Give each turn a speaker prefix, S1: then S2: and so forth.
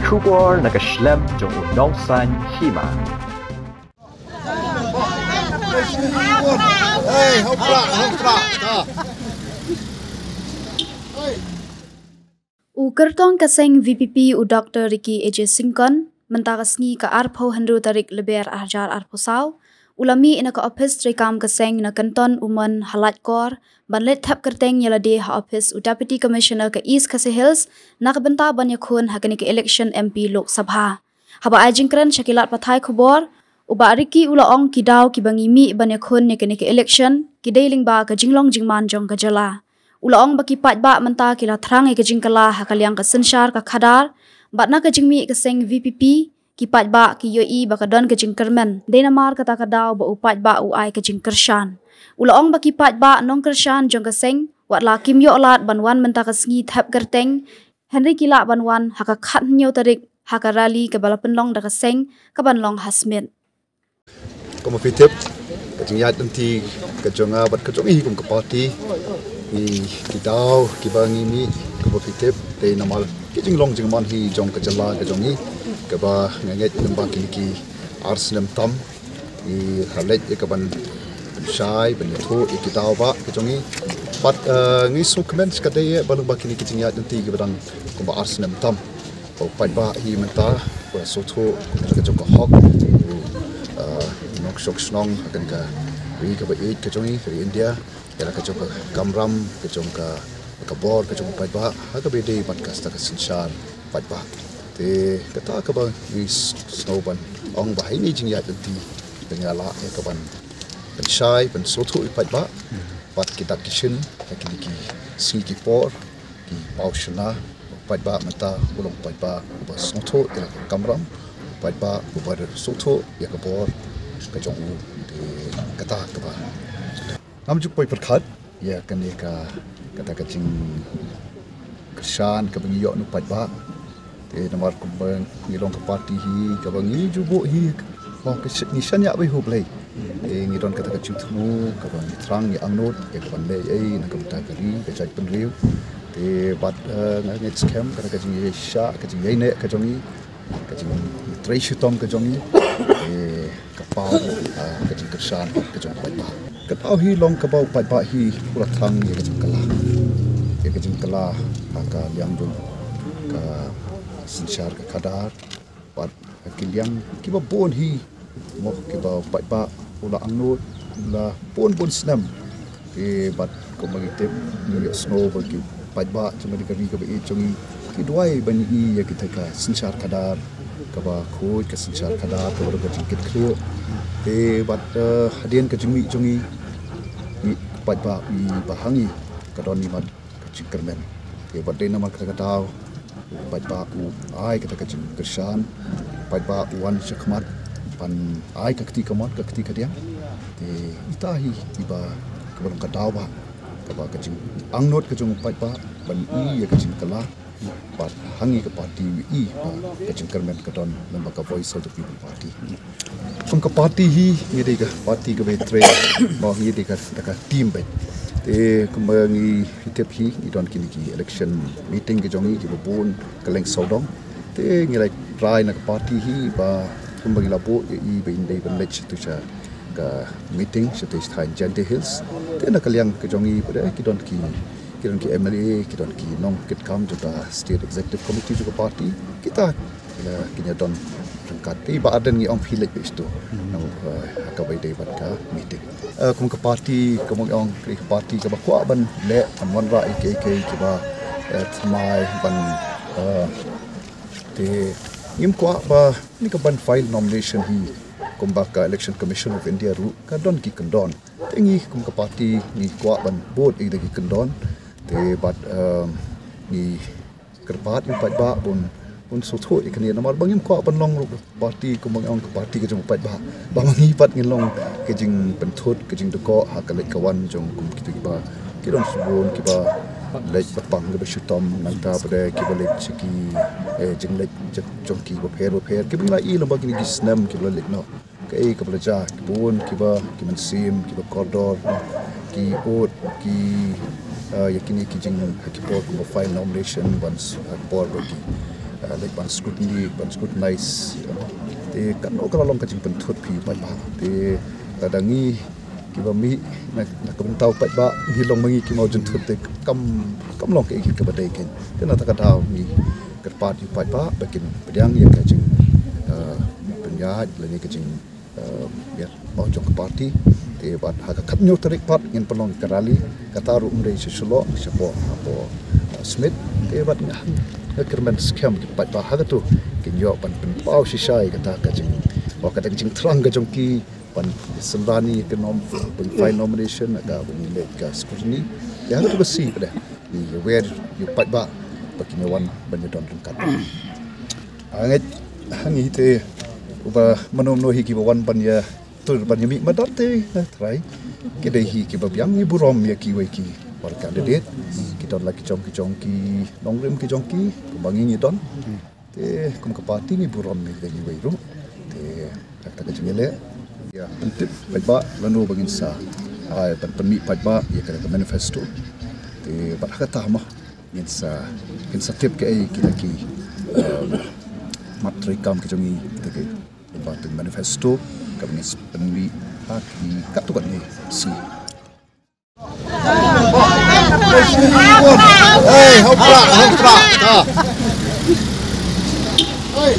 S1: Kubor nakaslem jong unongsan Hima.
S2: Hey, hopla.
S3: Kyrtong kaseng VPP Dr. Ricky AJ Singkon mentakasngi ka arpo hendru tarik leber ajar arpo saw ulami ina ka office rekam kaseng na kanton uman halat kor ban Leit Thep Kyrteng yalade ha office Deputy Commissioner ka East Khasi Hills na kabenta ban yakhun hakani ka election MP Lok Sabha haba ajingkran shakilat pathai khobor uba Ricky ulaong kidaw kibangimi ban yakhun yakani ka election kidailing ba ka jinglong jingman jong ka jala ulaong baki pat ba menta kila thrang ke jingkala hakaliang ka senshar ka khadar batna ka jingmi ka seng VPP ki pat ba ki yoi ba ka don ka jingkermen denamar kata ka daw ba upat ba uai ka jingkershan ulaong baki pat ba nong kershan jong ka seng wat la kim yo lat banwan menta ka sngi Thep Kyrteng Henry kila banwan haka khat nyo tarik haka rally ka balapen long da ka seng ka banlong hasmit
S2: Como Thep ka jingyat nanti ka jonga bat ka jongi kum ka party ki daw ki bangimi Como Thep te namal ki jinglong jingman hi jong ka jala ka jongi ka ba nganget lembang ki arsenal tam i halet ka ban shai ban tho ki daw ba ka jongi pat ngi su comments ka de balung ba ki jingyat nanti ki badang ko ba arsenal tam o pat ba hi menta ko so tho ka jong ka hok nok sok snong akan ka ri ka ba eat ka jongi dari India ya ka jong ka kamram ka jong ka bor ka jong pat ba ha ka be de podcast ka sinshar pat ba te kata ka ba ni snowban ong ba ini jing ya ti bengala ya ka ban shai ban soto pat ba pat kita kishin ki singi por ki paushna pat ba mata ulong pat ba soto ya kamram pat ba bar soto ya ka bor ka jong te kata ka ba nam juk poi perkhat ya kan ka kata ka jing kershan ka bengiyo nu pat ba te namar kumbang ngilong ke parti hi ka bangi jubo hi mo ke nishan ya bai hublai e ngidon kata ka chutmu ka bang trang ya angnot ya ka ban le ai na ka ta kari ka chai penriu te bat ngai scam kata ka jing sha ka jing ne ka jongi ka jing treasure tom ka jongi e ka pau ka jing kershan ka jong pai ba ka tau hi long ka bau pai ba hi pura thang ya ka jing kala ka liang dun ka sinshar ka khadar pat kiliang kiba bon hi mo kiba pat ba ula angnut la bon snam ke bat ko magitip ni snow ba ki pat ba chuma di ka be chungi ki duai ban hi ya ki ka sinshar khadar ka ba khoi ka sinshar khadar to ro ka tikit khre te bat hadien ka chungi ni pat ba i bahangi ka don ni mat ka chikermen ke bat de nama ka daw pat ba ai kata kacing kershan pat ba wan Durkhmat pan ai kakti kamot kakti kadiang te itahi iba kabang kadaw ba kaba kacing angnot kacung pat ba ban I ya kacing kala pat hangi ka party I ba kacing kermen kadon lamba ka voice of the people party pang ka party hi ngide ka party ka betre ba ngide ka team ba te kumbangi Thep hi idon kini ki election meeting ke jongi ki bobon kaleng sodong te ngilai try na party hi ba kumbangi labo I be inde ban lech tu cha ka meeting sete stain Jante Hills te na kalyang ke jongi pada kidon ki MLA kidon ki nong kit kam juga state executive committee juga party kita kinya don rangkat te ba adan ngi ong philek be sto na ka bai dei bat ka meeting kum ka party kum ong kri party ka ba kwa ban le an wan ra IKK ki ba thamai ban te ngim kwa ba ni ka ban file nomination hi kum ba ka election commission of India ru ka don ki kandon te ngi kum ka party ni kwa ban board I de ki kandon te bat ni kerpat ni pat ba bon so tho ikani namar bangim ko ban long ru party ko mang ko party ke jong pat ba mangi pat ngilong ke jing penthut ke jing ko ha ka lek kawan jong kum kitu ba ki don subon ki ba lek patang ke beshutom nanta pada ki ba lek chiki jing lek jong ki ba pher ki bla I lamba ki snam ki ba lek no ke ka bla ja ki bon ki ba ki man sim ki ba corridor ki ot ki yakini ki jing ki por ko file nomination once board ki like ban scrutinize te kan okra long kajing penthut phi pai ba te kadangi kibami nak tau pai ba hilong mangi ki mau jentut te kam long ke ki badai ken tena ta kadau ni kerpat yu pai ba bakin pedang ya kajing penjat lagi kajing biar mau jong ke parti te bat ha kat nyu tarik pat ngin pelong karali kataru umrei sisulo siapa apa smith te bat kerman scam ki pat ba ha tu kin yo pan pau sisai kata kajing wa kata kajing terang ka jongki pan semrani ekonom pan fine nomination aga bani Leit ka scrutiny ya tu besi pada ni where you pat ba bakin wan banyak don kat anget hangi te uba manomno hi ki wan ban ya tur ban mi madate try kede hi ki babyang ni burom ya ki wai ki war candidate kita lagi jongki nongrem ki jongki bangi ni don te kum ke parti ni burom ni de wai ru te kata ke jengele ya pentip ba lanu bangin sa ai pan mi ba ya kata manifesto te bat kata mah ngin sa tip ke ai kita ki matri kam ke jongi te ke bat manifesto kami penwi hak di katukan ni si hey hopra ta hey